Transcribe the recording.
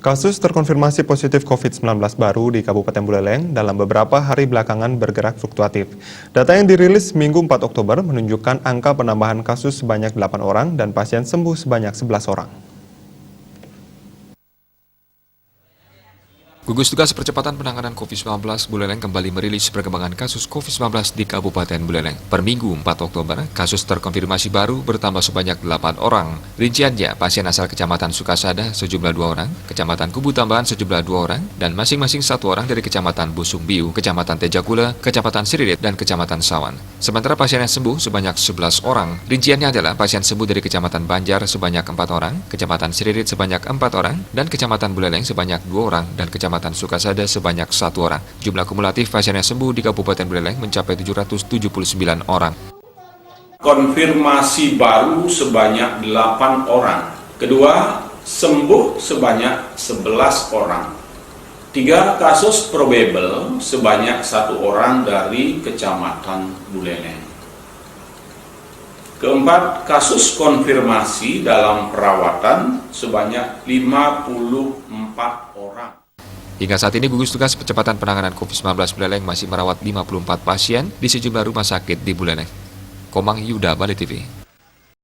Kasus terkonfirmasi positif COVID-19 baru di Kabupaten Buleleng dalam beberapa hari belakangan bergerak fluktuatif. Data yang dirilis Minggu 4 Oktober menunjukkan angka penambahan kasus sebanyak 8 orang dan pasien sembuh sebanyak 11 orang. Gugus Tugas Percepatan Penanganan COVID-19 Buleleng kembali merilis perkembangan kasus COVID-19 di Kabupaten Buleleng. Per Minggu 4 Oktober, kasus terkonfirmasi baru bertambah sebanyak 8 orang. Rinciannya, pasien asal Kecamatan Sukasada sejumlah 2 orang, Kecamatan Kubu Tambahan sejumlah 2 orang, dan masing-masing 1 orang dari Kecamatan Busungbiu, Kecamatan Tejakula, Kecamatan Siririt, dan Kecamatan Sawan. Sementara pasien yang sembuh sebanyak 11 orang. Rinciannya adalah pasien sembuh dari Kecamatan Banjar sebanyak 4 orang, Kecamatan Siririt sebanyak 4 orang, dan Kecamatan Buleleng sebanyak 2 orang, dan Kecamatan Sukasada sebanyak 1 orang. Jumlah kumulatif pasien yang sembuh di Kabupaten Buleleng mencapai 779 orang. Konfirmasi baru sebanyak 8 orang. Kedua, sembuh sebanyak 11 orang. 3 kasus probable sebanyak 1 orang dari Kecamatan Buleleng. Keempat, kasus konfirmasi dalam perawatan sebanyak 54 orang. Hingga saat ini, Gugus Tugas Percepatan Penanganan COVID-19 Buleleng masih merawat 54 pasien di sejumlah rumah sakit di Buleleng. Komang Yuda, Bali TV.